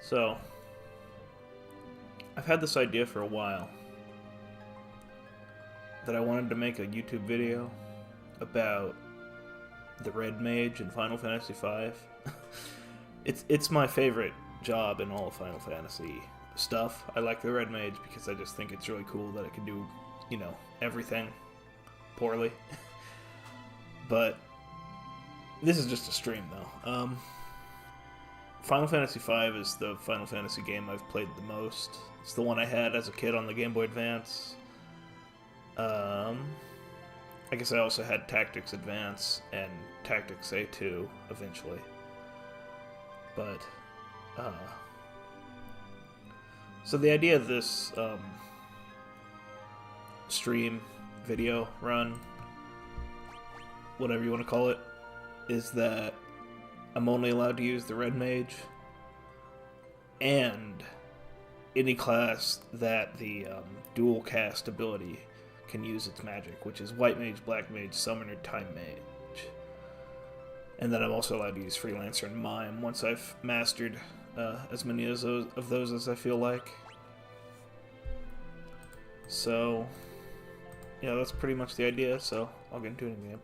So, I've had this idea for a while that I wanted to make a YouTube video about the Red Mage in Final Fantasy V. It's my favorite job in all of Final Fantasy stuff. I like the Red Mage because I just think it's really cool that it can do, everything poorly. But this is just a stream, though. Final Fantasy V is the Final Fantasy game I've played the most. It's the one I had as a kid on the Game Boy Advance. I guess I also had Tactics Advance and Tactics A2 eventually. But, so the idea of this stream, video, run, whatever you want to call it, is that I'm only allowed to use the Red Mage and any class that the dual cast ability can use its magic, which is White Mage, Black Mage, Summoner, Time Mage. And then I'm also allowed to use Freelancer and Mime once I've mastered as many of those as I feel like. So, yeah, that's pretty much the idea, so I'll get into it in the game.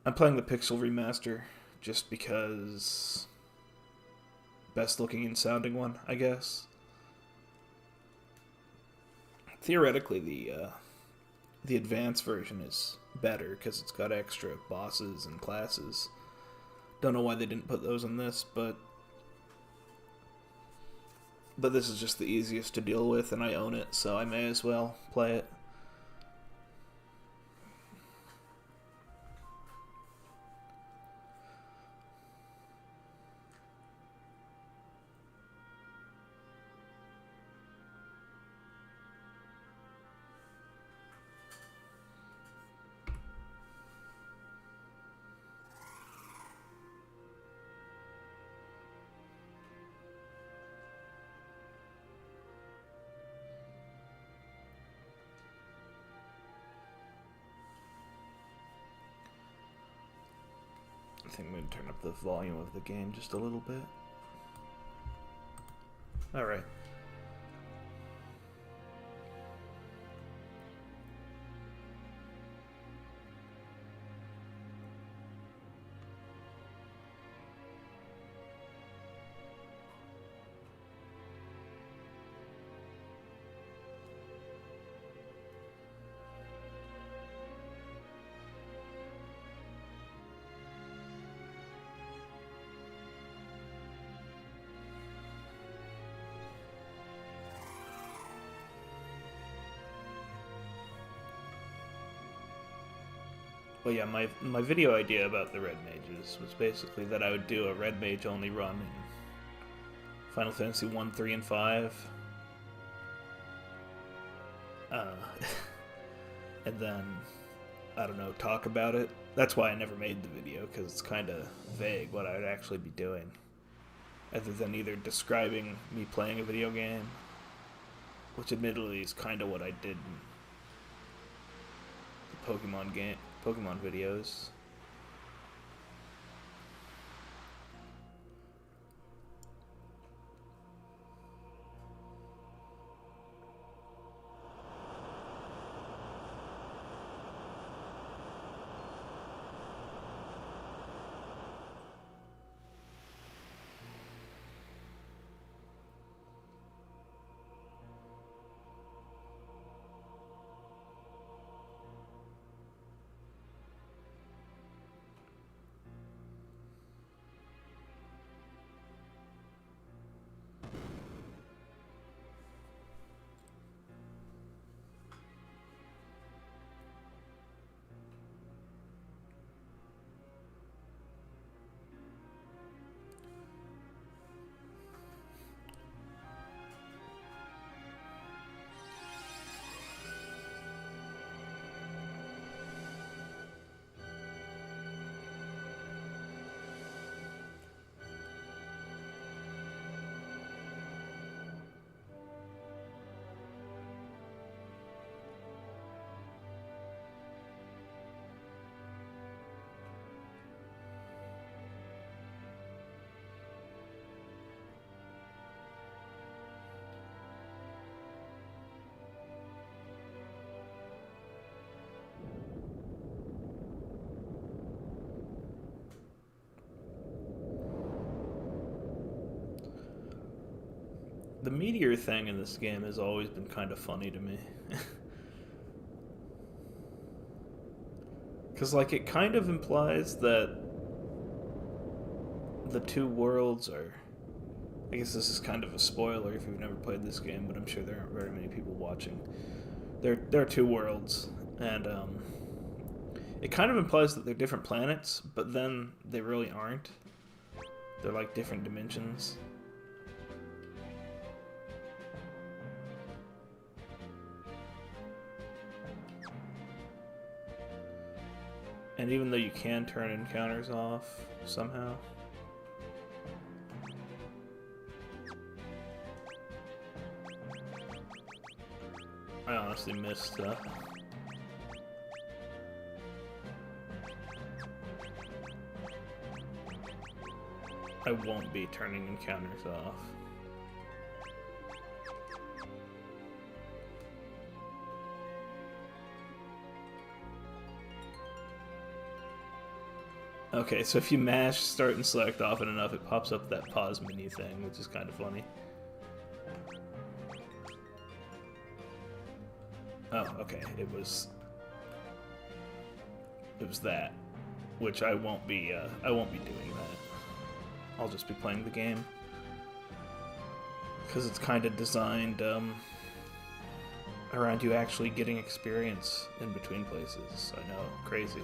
I'm playing the Pixel Remaster just because best looking and sounding one, I guess. Theoretically, the advanced version is better because it's got extra bosses and classes. Don't know why they didn't put those in this, but this is just the easiest to deal with, and I own it, so I may as well play it. I think I'm going to turn up the volume of the game just a little bit. Alright. Well, yeah, my video idea about the Red Mages was basically that I would do a Red Mage only run in Final Fantasy 1, 3, and 5. And then, I don't know, talk about it. That's why I never made the video, because it's kind of vague what I would actually be doing. Other than either describing me playing a video game, which admittedly is kind of what I did in the Pokemon videos. The meteor thing in this game has always been kind of funny to me. Because, like, it kind of implies that the two worlds are... I guess this is kind of a spoiler if you've never played this game, but I'm sure there aren't very many people watching. There are two worlds, and it kind of implies that they're different planets, but then they really aren't. They're like different dimensions. And even though you can turn encounters off somehow. I honestly missed I won't be turning encounters off. Okay, so if you mash start and select often enough, it pops up that pause menu thing, which is kind of funny. Oh, okay, it was that, which I won't be doing that. I'll just be playing the game. Because it's kind of designed around you actually getting experience in between places. I know, crazy.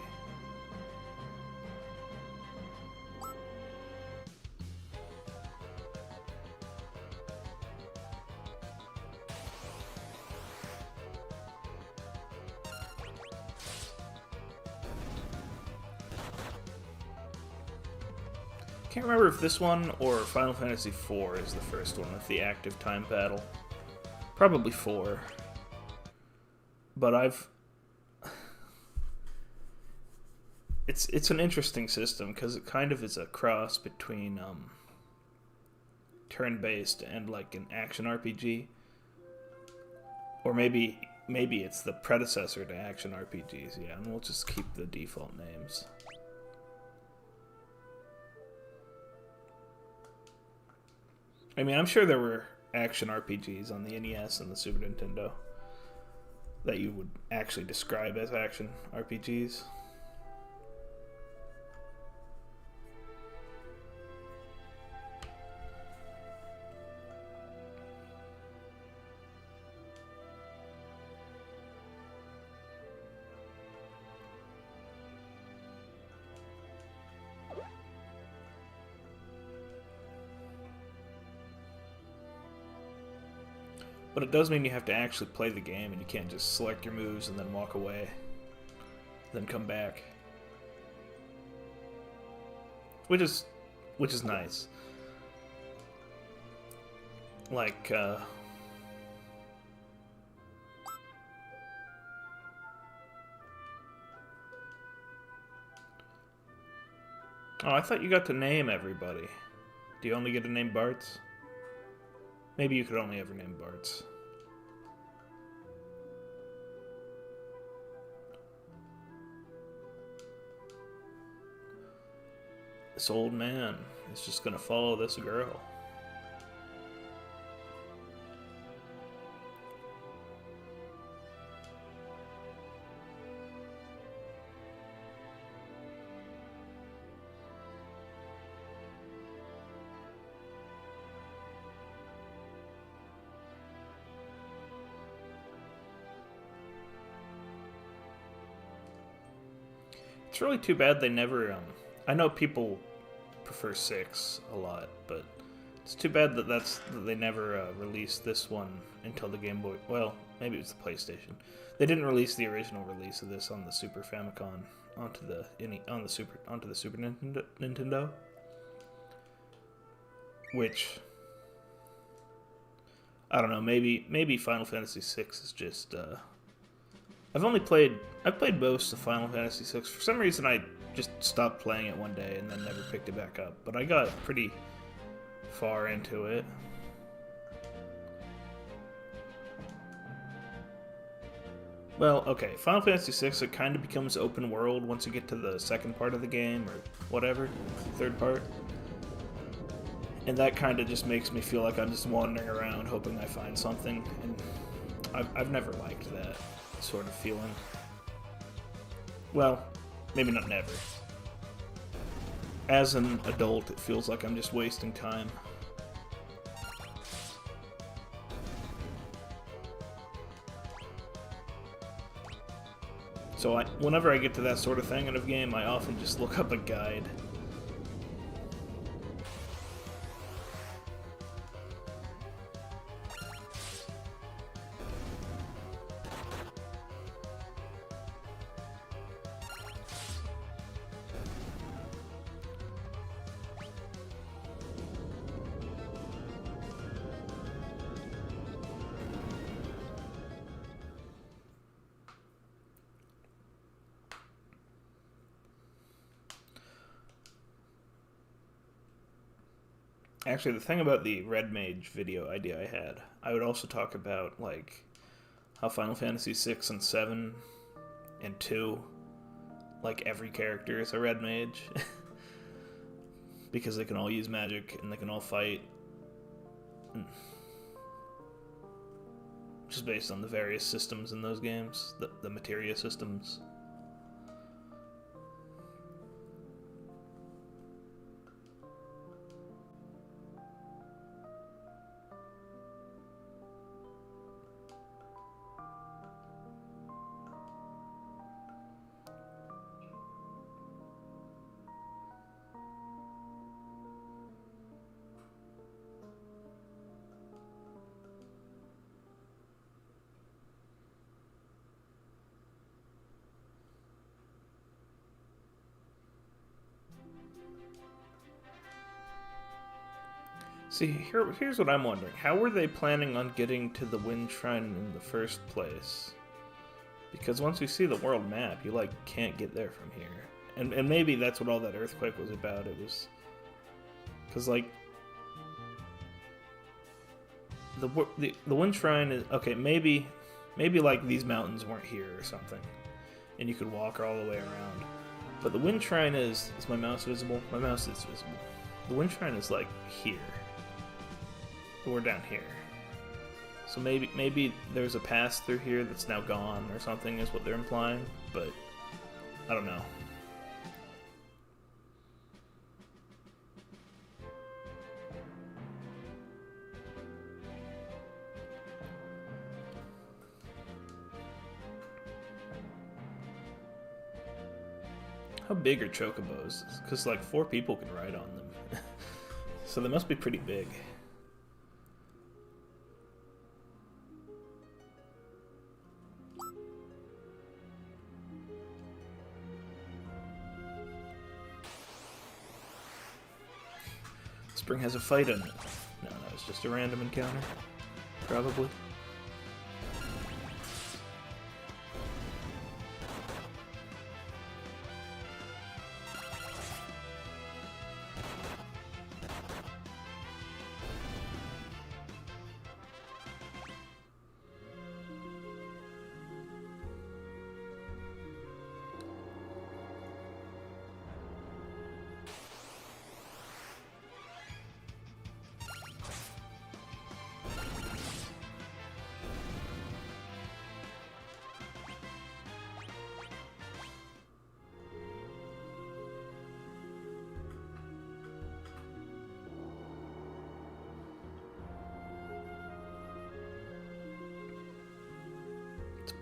Can't remember if this one or Final Fantasy IV is the first one with the active time battle. Probably 4. But it's an interesting system because it kind of is a cross between turn-based and like an action RPG. Or maybe it's the predecessor to action RPGs, yeah, and we'll just keep the default names. I mean, I'm sure there were action RPGs on the NES and the Super Nintendo that you would actually describe as action RPGs. But it does mean you have to actually play the game, and you can't just select your moves and then walk away, then come back. Which is nice. Like, oh, I thought you got to name everybody. Do you only get to name Barts? Maybe you could only ever name Barts. This old man is just gonna follow this girl. It's really too bad they never, I know people prefer 6 a lot, but it's too bad that they never released this one until the Game Boy. Well, maybe it was the PlayStation. They didn't release the original release of this on the Super Famicom onto the Super Nintendo, which I don't know. Maybe Final Fantasy VI is just. I've played most of Final Fantasy VI. For some reason, I just stopped playing it one day and then never picked it back up. But I got pretty far into it. Well, okay, Final Fantasy VI, it kind of becomes open world once you get to the second part of the game, or whatever, third part. And that kind of just makes me feel like I'm just wandering around hoping I find something, and I've never liked that sort of feeling. Well, maybe not never. As an adult, it feels like I'm just wasting time. So whenever I get to that sort of thing in a game, I often just look up a guide. Actually, the thing about the Red Mage video idea I had, I would also talk about, like, how Final Fantasy 6 and 7 and 2, like, every character is a Red Mage. Because they can all use magic, and they can all fight. Just based on the various systems in those games, the materia systems. See, here's what I'm wondering. How were they planning on getting to the Wind Shrine in the first place? Because once you see the world map, you, like, can't get there from here. And maybe that's what all that earthquake was about. It was... Because, like... The Wind Shrine is... Okay, maybe, like, these mountains weren't here or something. And you could walk all the way around. But the Wind Shrine is... Is my mouse visible? My mouse is visible. The Wind Shrine is, like, here. We're down here. So maybe there's a pass through here that's now gone or something is what they're implying, but I don't know. How big are chocobos? Because like 4 people can ride on them. So they must be pretty big. Spring has a fight in it. No, it's just a random encounter. Probably.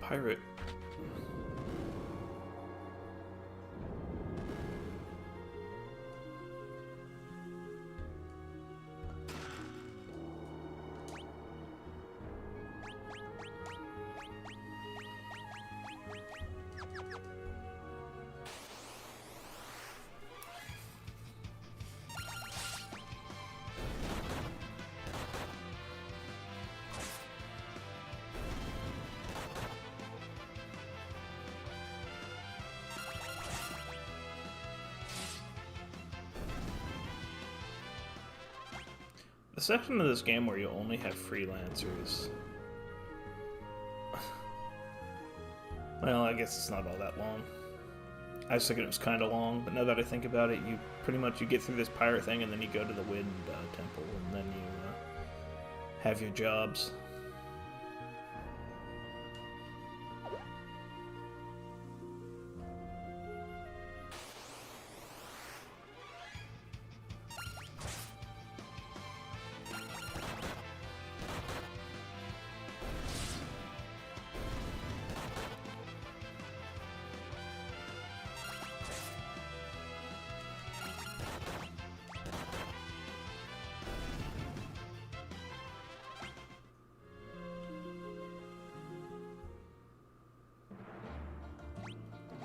Pirate. The section of this game where you only have freelancers... Well, I guess it's not all that long. I was thinking it was kind of long, but now that I think about it, you pretty much you get through this pirate thing, and then you go to the Wind Temple, and then you have your jobs.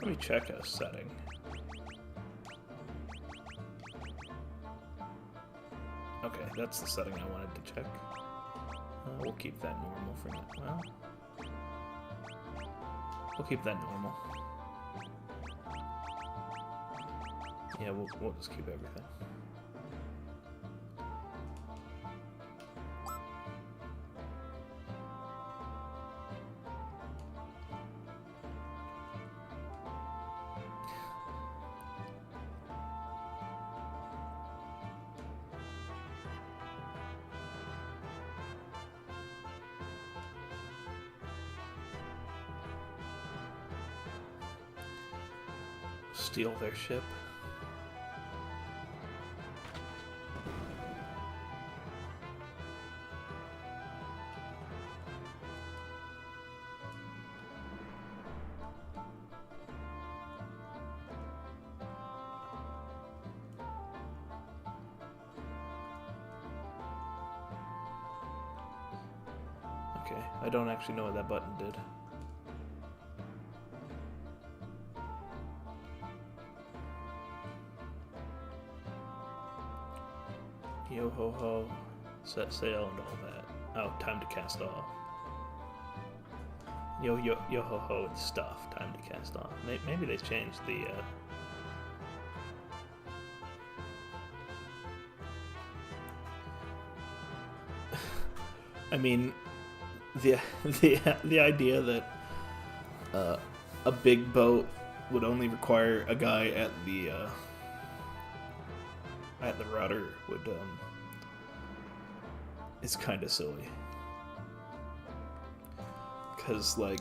Let me check a setting. Okay, that's the setting I wanted to check. We'll keep that normal for now. Well, we'll keep that normal. Yeah, we'll just keep everything. Steal their ship. Okay, I don't actually know what that button did. Yo ho ho, set sail and all that. Oh, time to cast off. Yo ho ho and stuff. Time to cast off. Maybe they changed the. I mean, the idea that a big boat would only require a guy at the rudder would is kind of silly, because like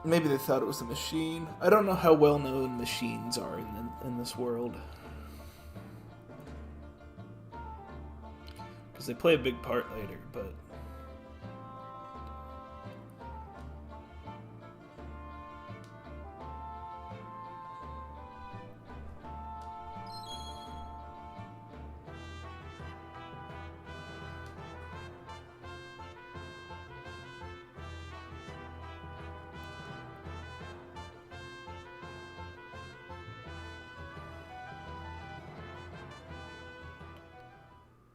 maybe they thought it was a machine. I don't know how well known machines are in this world, because they play a big part later, but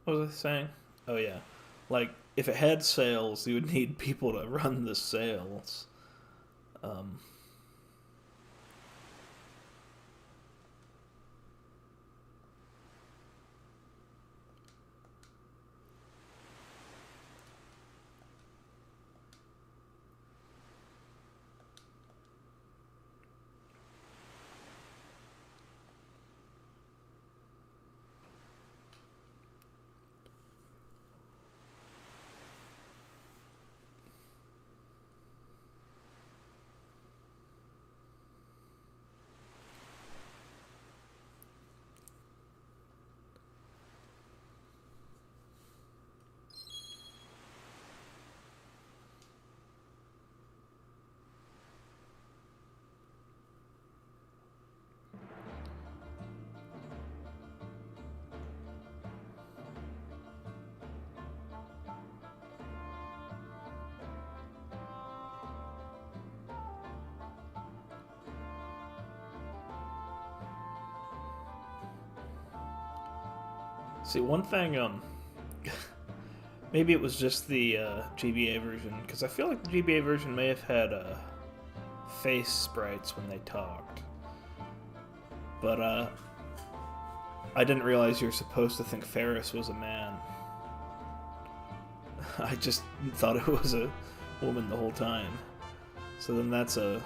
what was I saying? Oh yeah, like if it had sails, you would need people to run the sails. See, one thing, maybe it was just the GBA version, because I feel like the GBA version may have had face sprites when they talked. But I didn't realize you're supposed to think Ferris was a man. I just thought it was a woman the whole time. So then that's a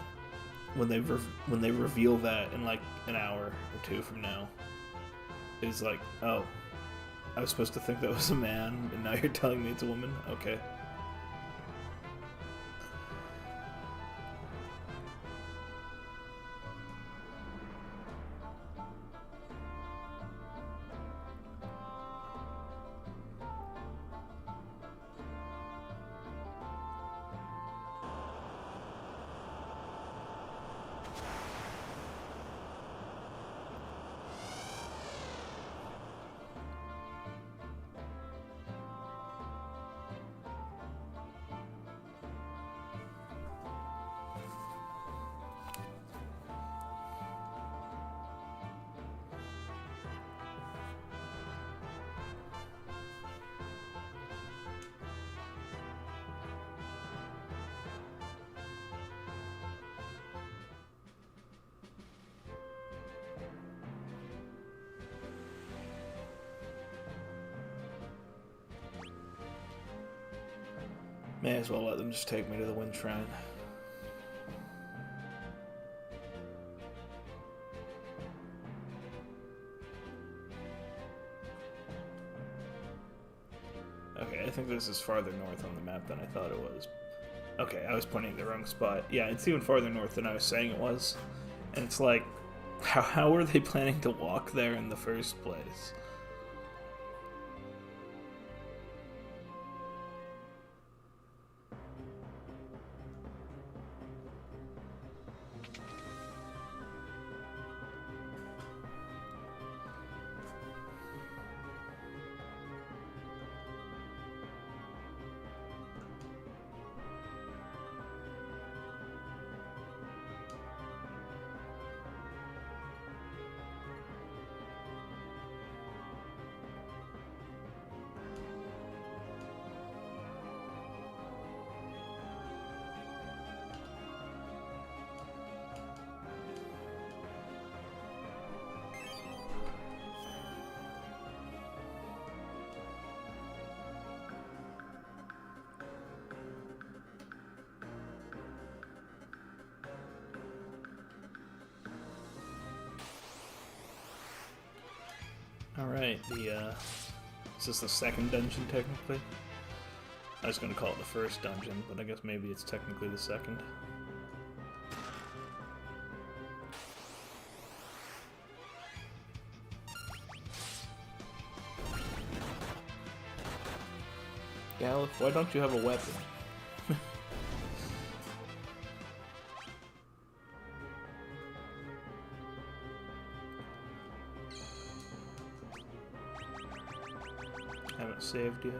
when they reveal that in like an hour or two from now, it's like, oh, I was supposed to think that was a man, and now you're telling me it's a woman? Okay. May as well let them just take me to the Wind Shrine. Okay, I think this is farther north on the map than I thought it was. Okay, I was pointing at the wrong spot. Yeah, it's even farther north than I was saying it was. And it's like, how are they planning to walk there in the first place? Alright, is this the second dungeon, technically? I was gonna call it the first dungeon, but I guess maybe it's technically the second. Galif, why don't you have a weapon? Haven't saved yet.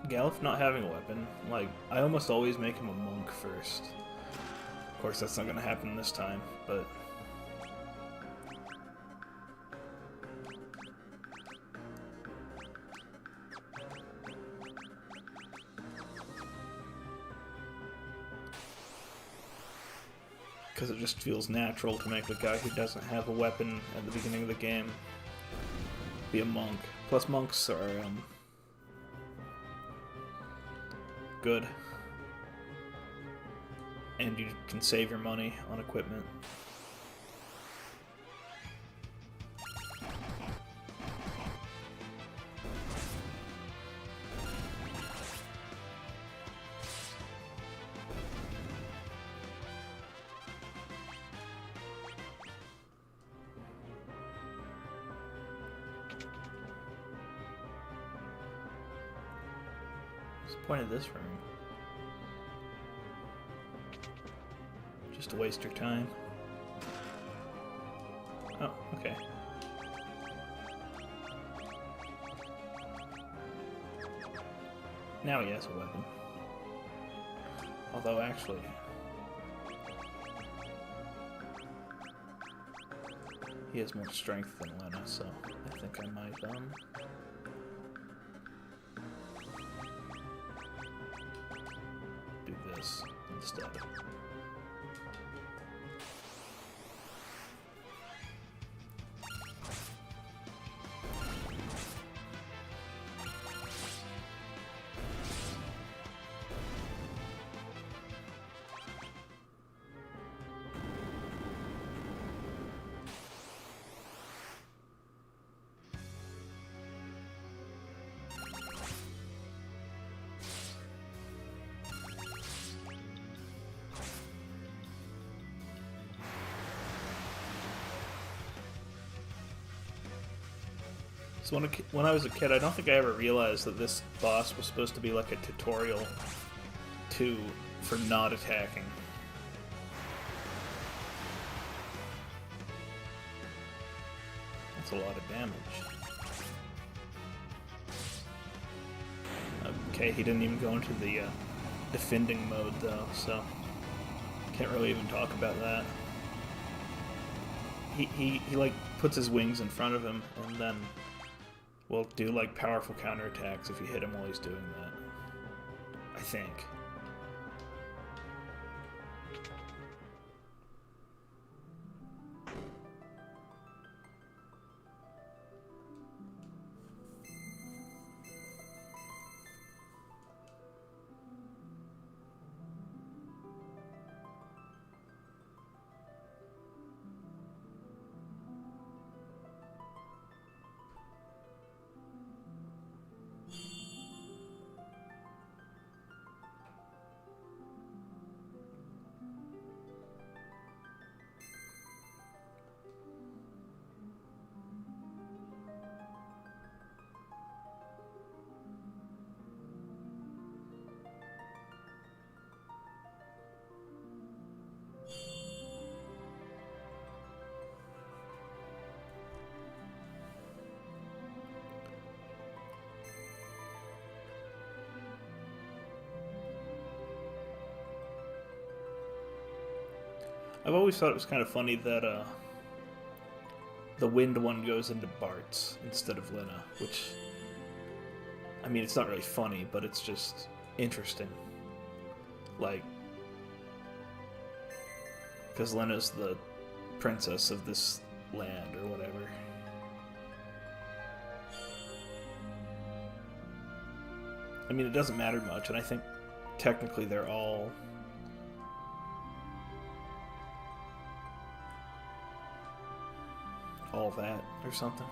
Galif not having a weapon, like, I almost always make him a monk first. Of course, that's not gonna happen this time, but... because it just feels natural to make a guy who doesn't have a weapon at the beginning of the game be a monk. Plus, monks are, good. And you can save your money on equipment. What's the point of this room? Just to waste your time. Oh, okay. Now he has a weapon. Although, actually, He has more strength than Lena, so I think I might, do this instead. So when I was a kid, I don't think I ever realized that this boss was supposed to be like a tutorial for not attacking. That's a lot of damage. Okay, he didn't even go into the defending mode though, so can't really even talk about that. He like puts his wings in front of him and then will do like powerful counterattacks if you hit him while he's doing that. I think. I've always thought it was kind of funny that the wind one goes into Bart's instead of Lena, which, I mean, it's not really funny, but it's just interesting. Like, because Lena's the princess of this land or whatever. I mean, it doesn't matter much, and I think technically they're all that or something.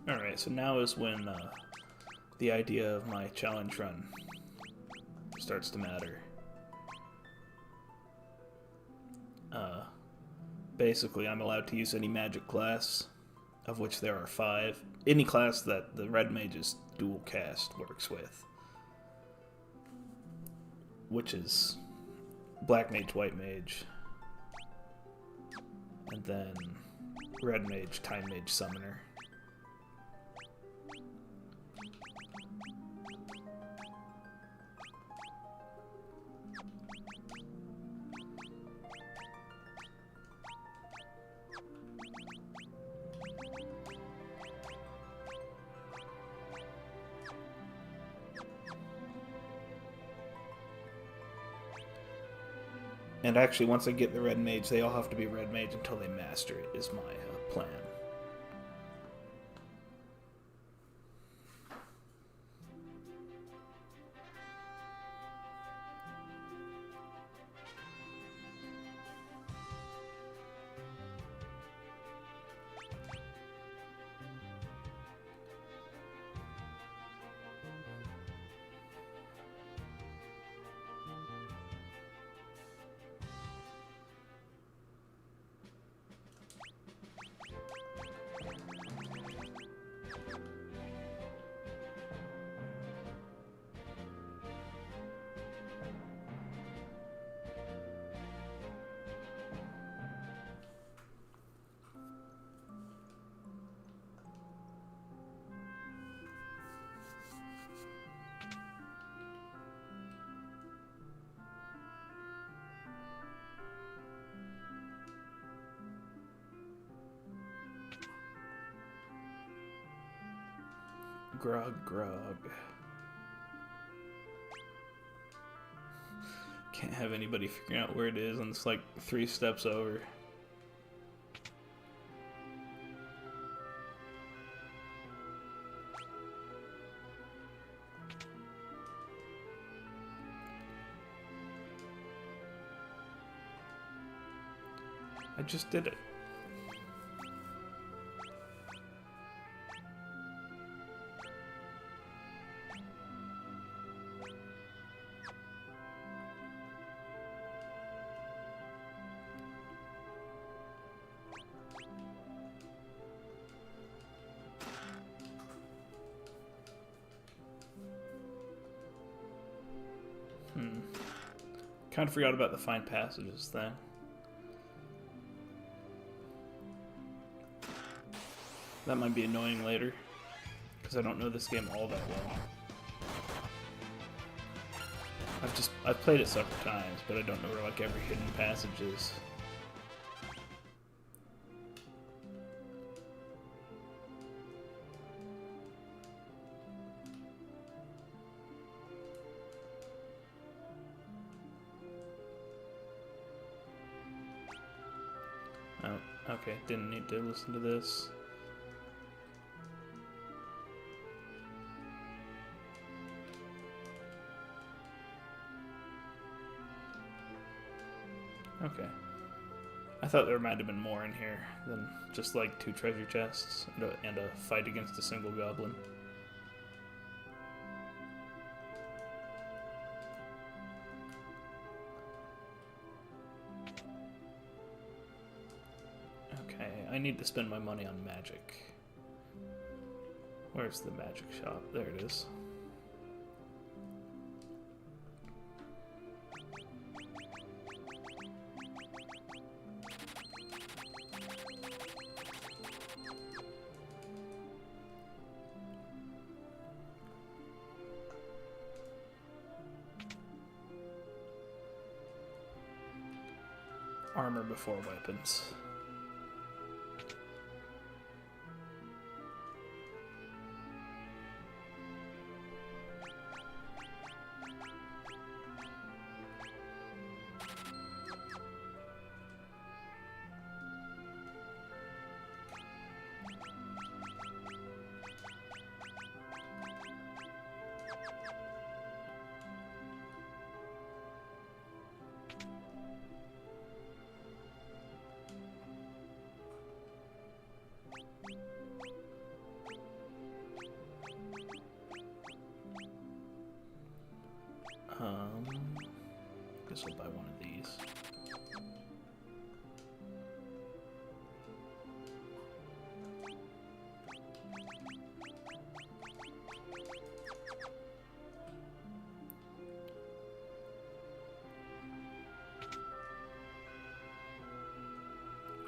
Alright, so now is when the idea of my challenge run starts to matter. Basically, I'm allowed to use any magic class, of which there are 5. Any class that the Red Mage's dual cast works with. Which is Black Mage, White Mage, and then Red Mage, Time Mage, Summoner. And actually, once I get the Red Mage, they all have to be Red Mage until they master it, is my plan. Grog. Can't have anybody figuring out where it is, and it's like 3 steps over. I just did it. Kind of forgot about the Find Passages thing. That might be annoying later, because I don't know this game all that well. I've played it several times, but I don't know where like every hidden passage is. Oh, okay, didn't need to listen to this. Okay. I thought there might have been more in here than just like 2 treasure chests and a fight against a single goblin. Okay, I need to spend my money on magic. Where's the magic shop? There it is. Armor before weapons. Guess I'll buy one of these.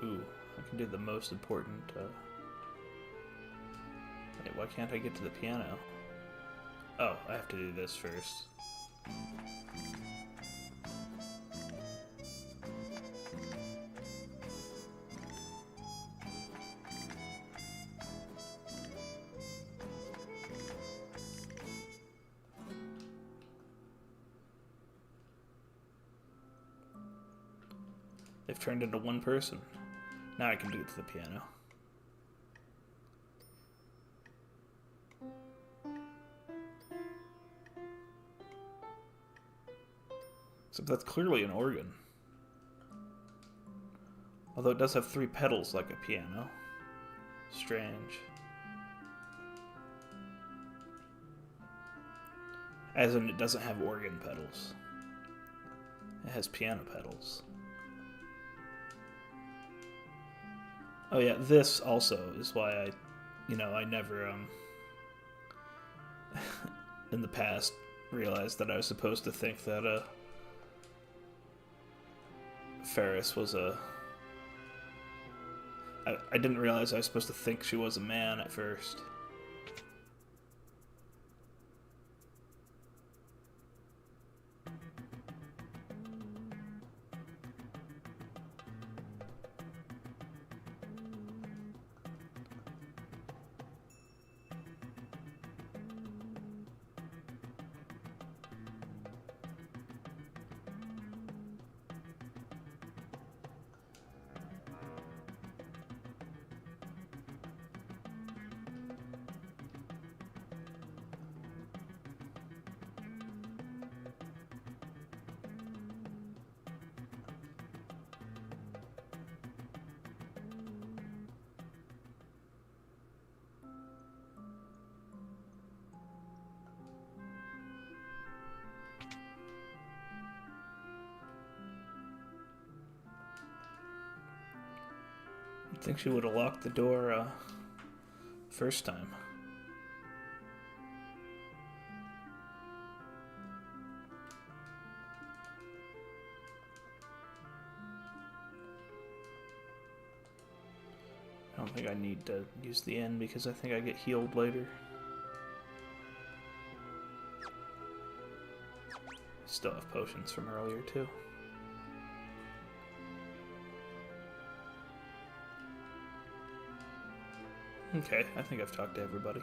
Ooh, I can do the most important, Wait, why can't I get to the piano? Oh, I have to do this first. They've turned into one person. Now I can do it to the piano. Except that's clearly an organ. Although it does have 3 pedals like a piano. Strange. As in, it doesn't have organ pedals. It has piano pedals. Oh yeah, this also is why I never, in the past, realized that I was supposed to think that, Ferris was a... I didn't realize I was supposed to think she was a man at first. I think she would have locked the door, first time. I don't think I need to use the N because I think I get healed later. Still have potions from earlier, too. Okay, I think I've talked to everybody.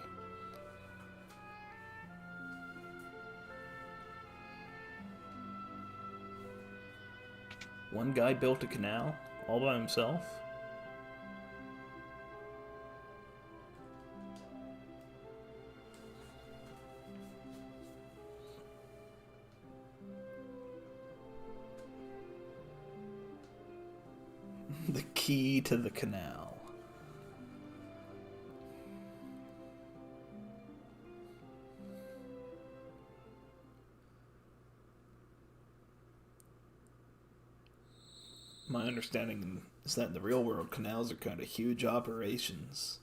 One guy built a canal all by himself? The key to the canal. My understanding is that in the real world, canals are kind of huge operations.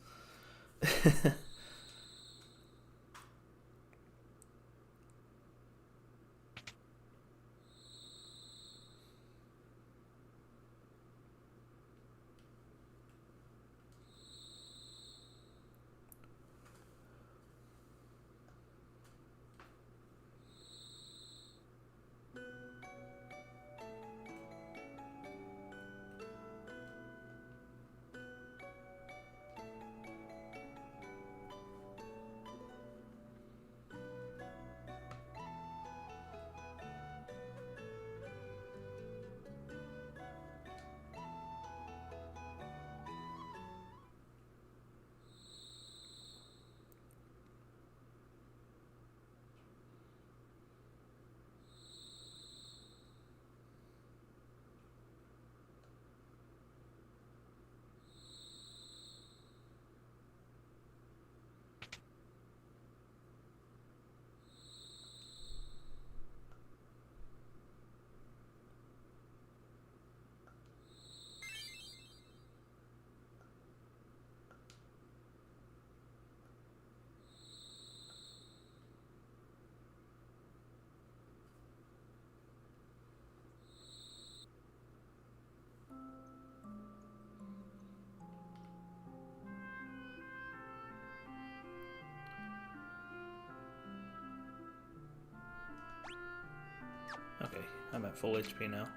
Okay, I'm at full HP now.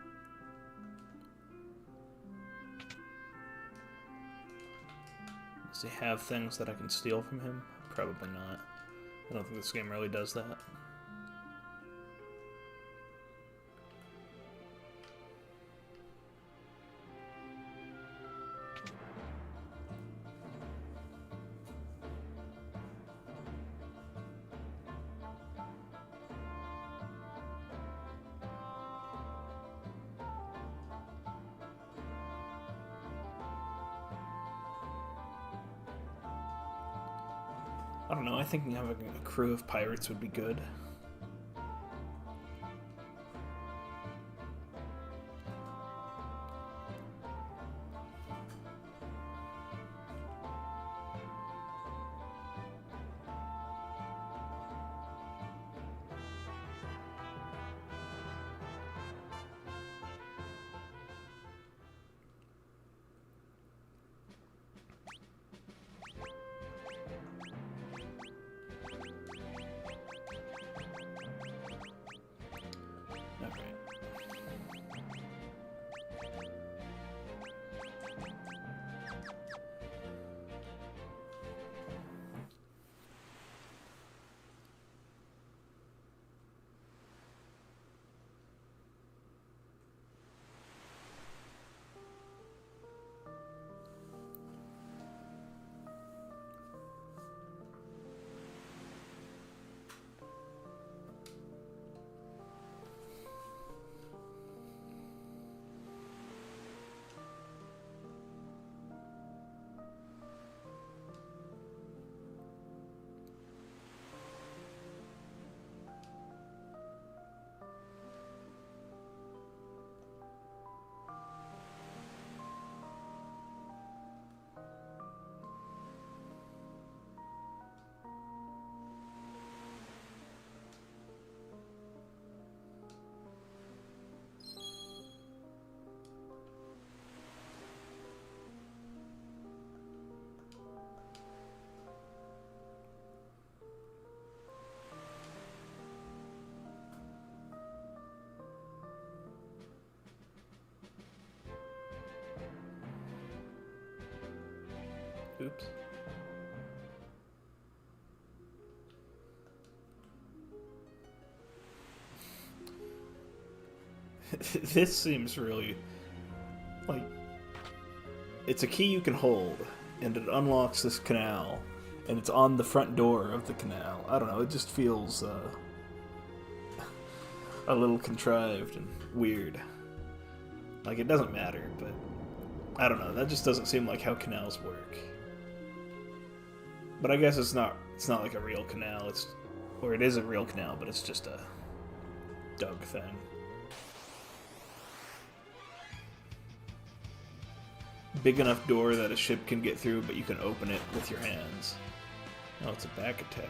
Does he have things that I can steal from him? Probably not. I don't think this game really does that. I don't know, I think having a crew of pirates would be good. Oops. This seems really like it's a key you can hold, and it unlocks this canal, and it's on the front door of the canal. I don't know, it just feels a little contrived and weird. Like, it doesn't matter, but I don't know, that just doesn't seem like how canals work. But I guess it's not like a real canal, or it is a real canal, but it's just a dug thing. Big enough door that a ship can get through, but you can open it with your hands. Oh, it's a back attack.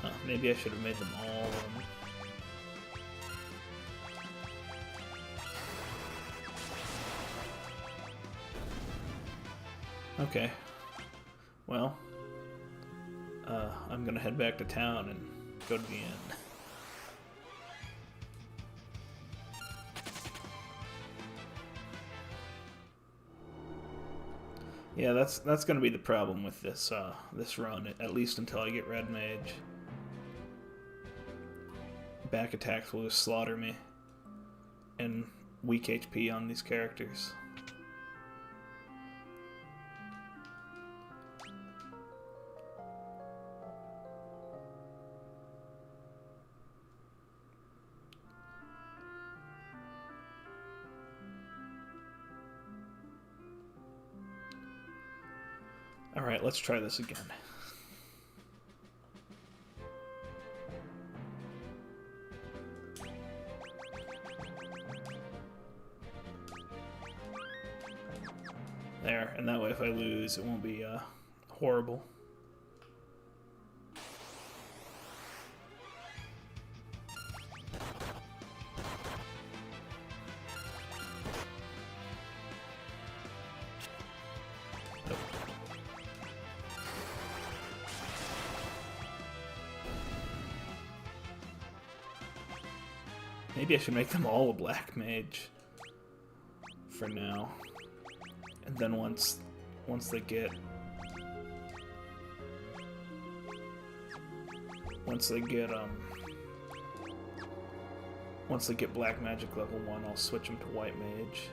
Huh, maybe I should have made them all Okay. Well, I'm gonna head back to town and go to the inn. Yeah, that's gonna be the problem with this this run, at least until I get Red Mage. Back attacks will just slaughter me, and weak HP on these characters. Alright, let's try this again. There, and that way if I lose, it won't be horrible. Maybe I should make them all a Black Mage for now. And then once they get Black Magic level 1, I'll switch them to White Mage.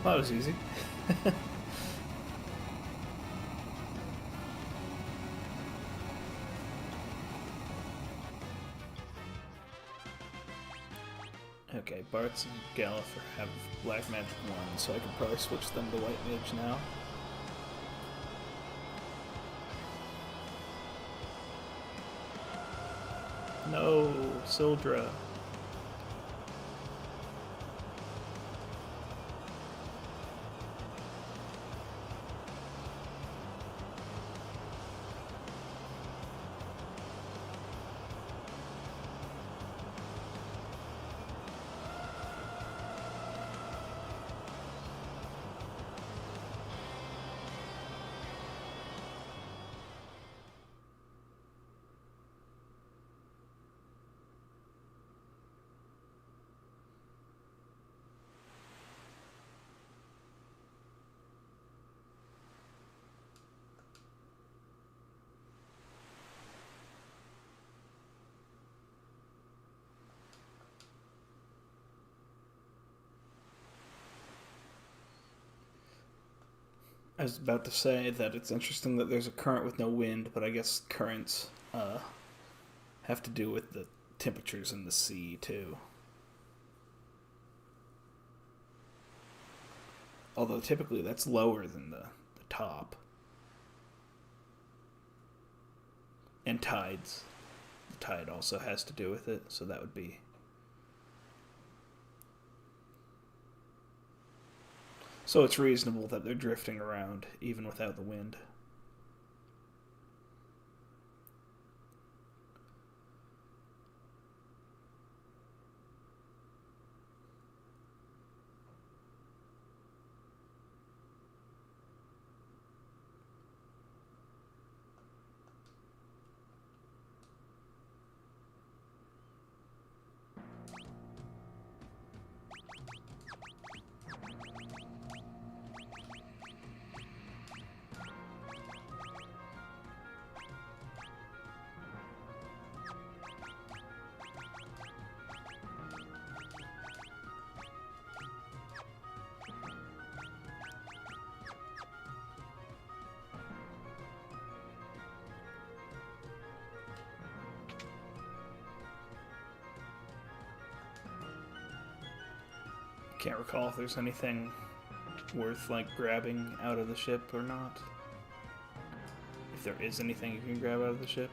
Well, that was easy. Okay, Bartz and Galliffer have Black Magic 1, so I could probably switch them to White Mage now. No, Sildra. I was about to say that it's interesting that there's a current with no wind, but I guess currents have to do with the temperatures in the sea, too. Although typically that's lower than the top. And tides. The tide also has to do with it, so that would be... So it's reasonable that they're drifting around, even without the wind. Can't recall if there's anything worth, like, grabbing out of the ship or not. If there is anything you can grab out of the ship.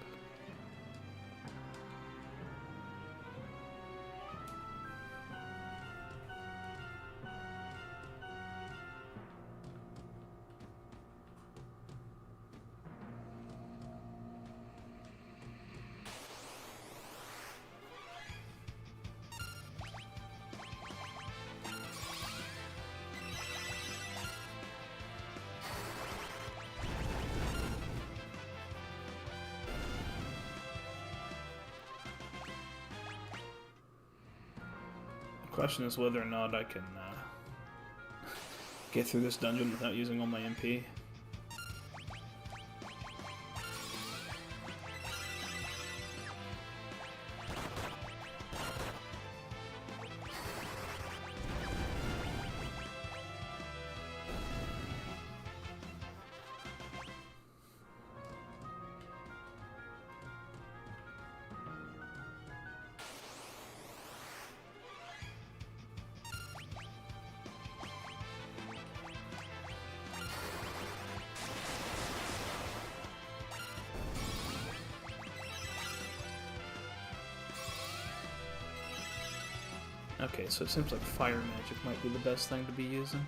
The question is whether or not I can get through this dungeon without using all my MP. Okay, so it seems like fire magic might be the best thing to be using.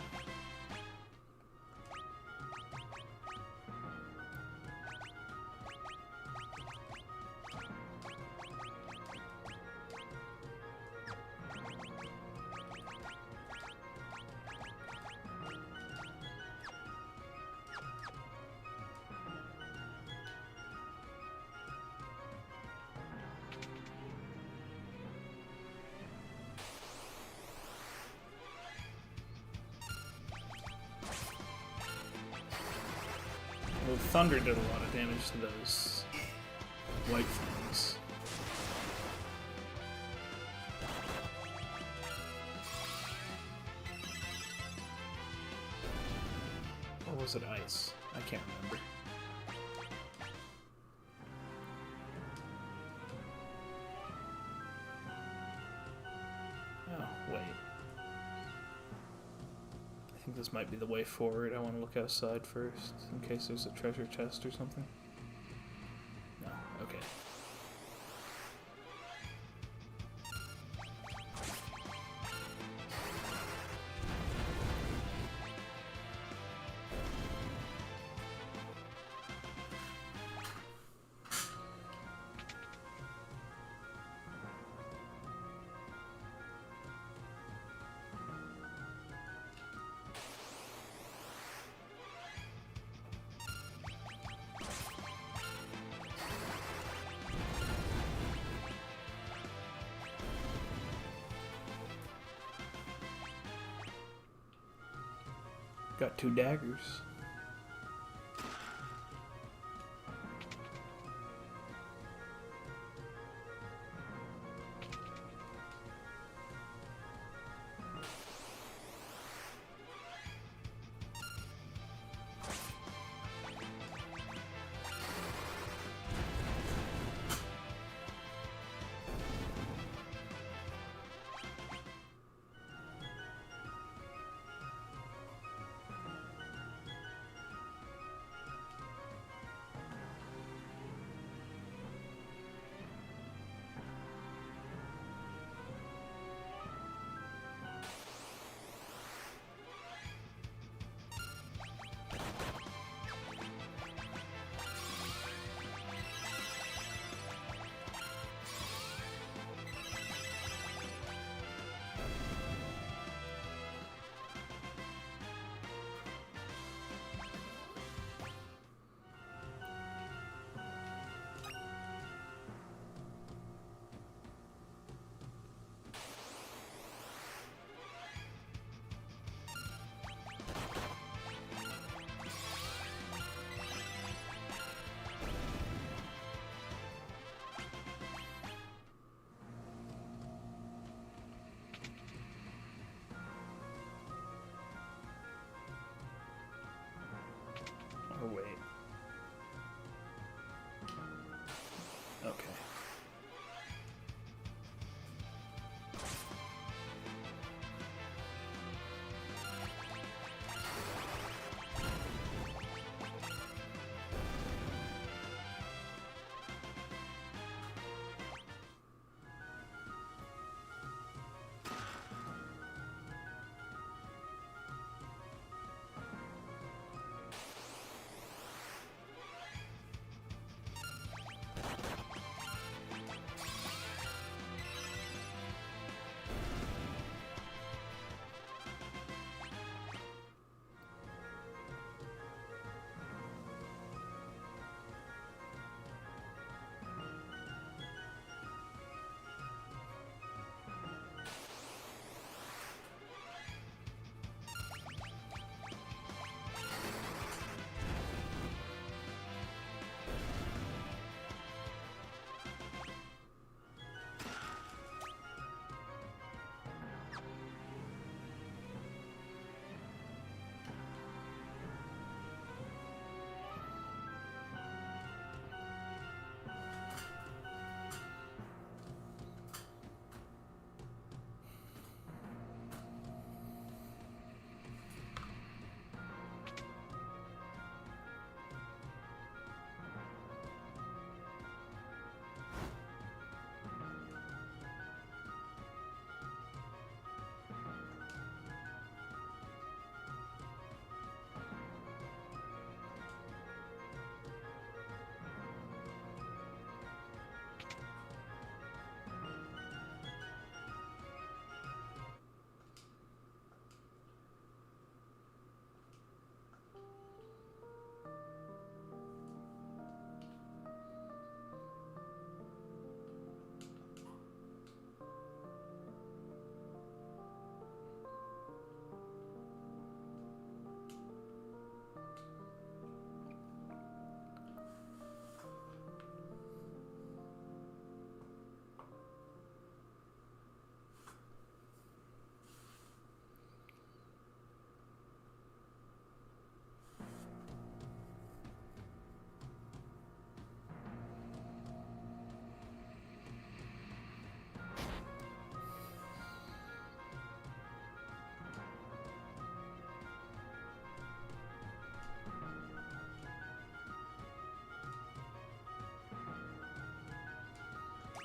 Well, thunder did a lot of damage to those white things. Or was it ice? I can't remember. Oh, wait. I think this might be the way forward. I want to look outside first, in case there's a treasure chest or something. No, okay. Got 2 daggers.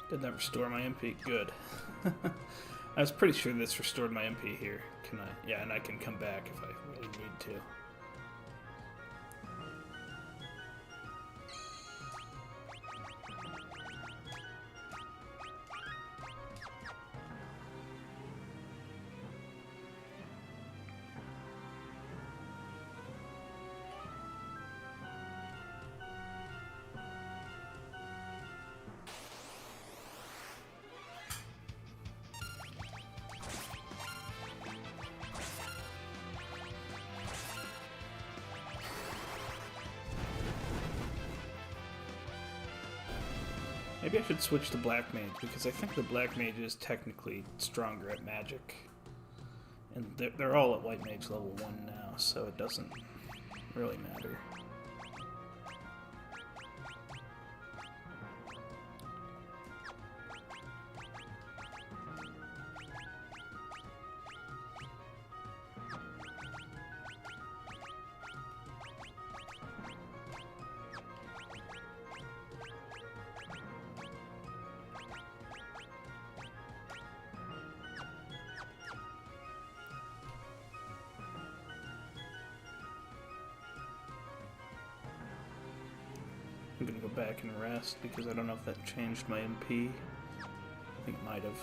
Did that restore my MP? Good. I was pretty sure this restored my MP here. Can I? Yeah, and I can come back if I really need to. Maybe I should switch to Black Mage, because I think the Black Mage is technically stronger at magic. And they're all at White Mage level 1 now, so it doesn't really matter. I'm gonna go back and rest because I don't know if that changed my MP. I think it might have.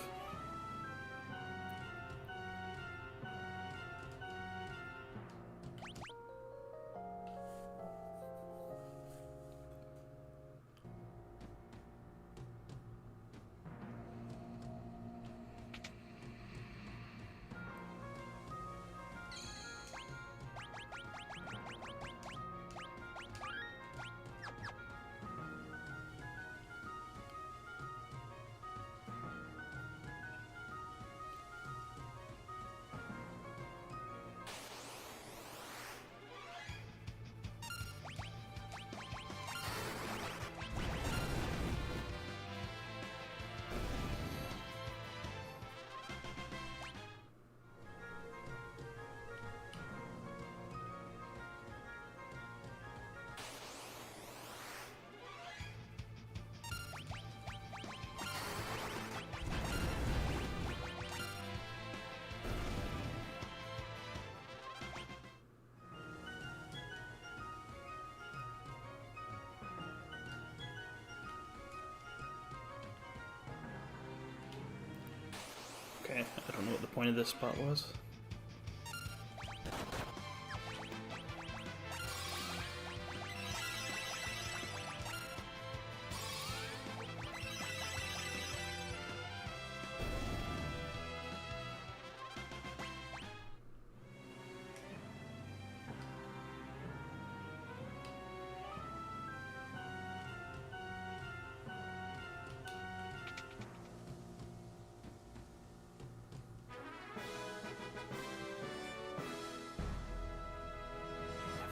Okay, I don't know what the point of this spot was.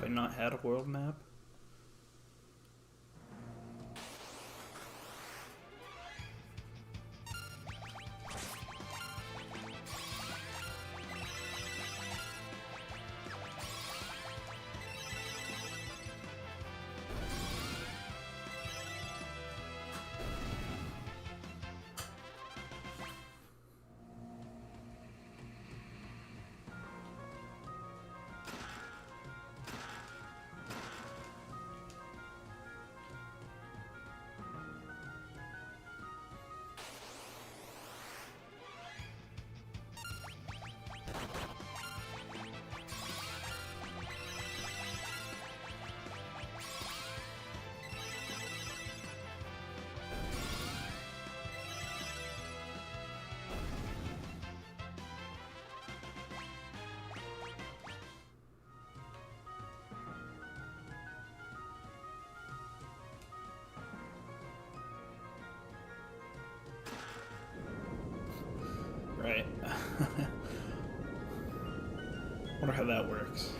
Have I not had a world map? Right. Wonder how that works.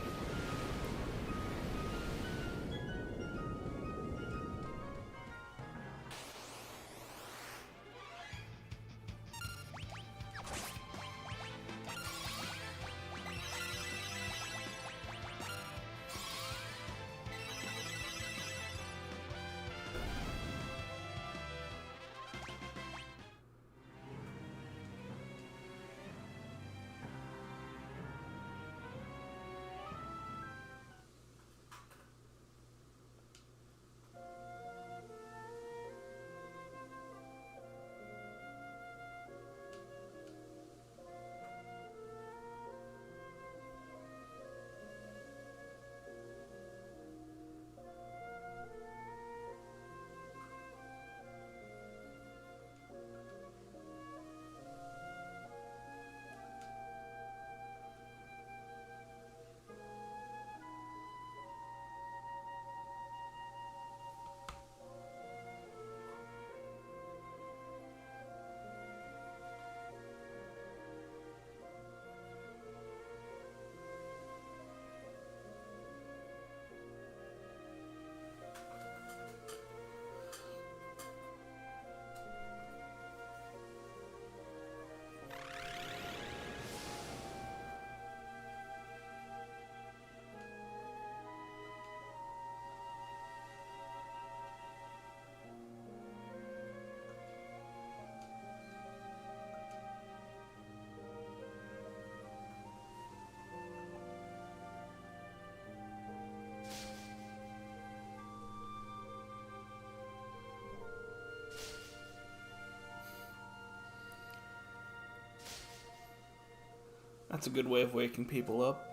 That's a good way of waking people up.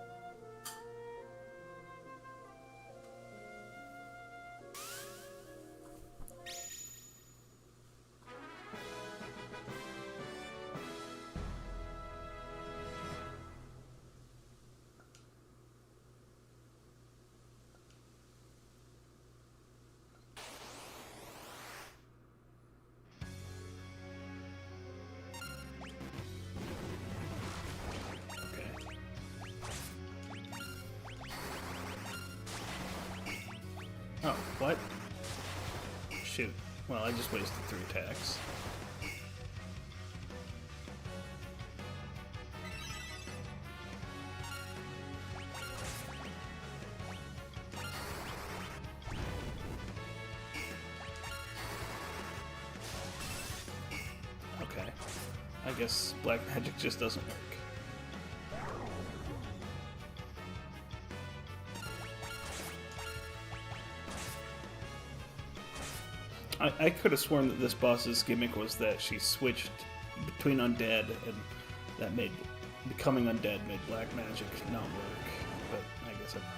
Oh, what? Shoot. Well, I just wasted 3 attacks. Okay. I guess black magic just doesn't work. I could have sworn that this boss's gimmick was that she switched between undead, and that made becoming undead made black magic not work. But I guess I'm wrong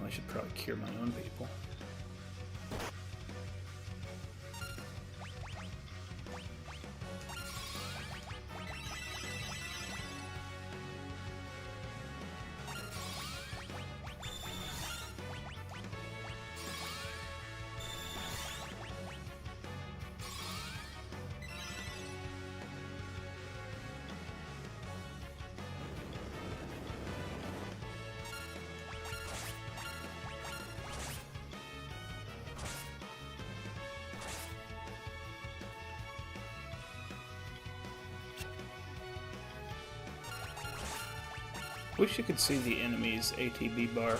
I should probably cure my own people. Wish you could see the enemy's ATB bar.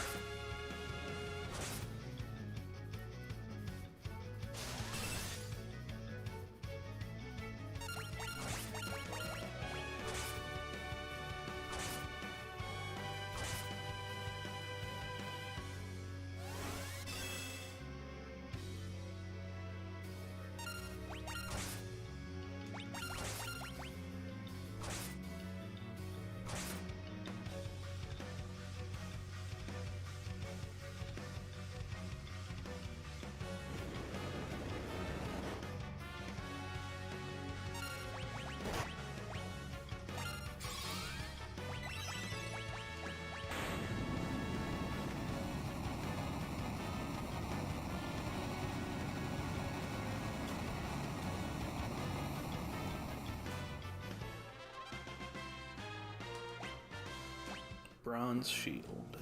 Bronze shield.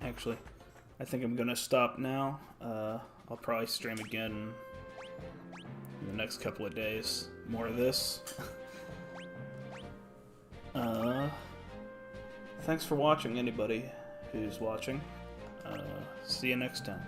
Actually, I think I'm gonna stop now. I'll probably stream again in the next couple of days. More of this. Thanks for watching, anybody who's watching. See you next time.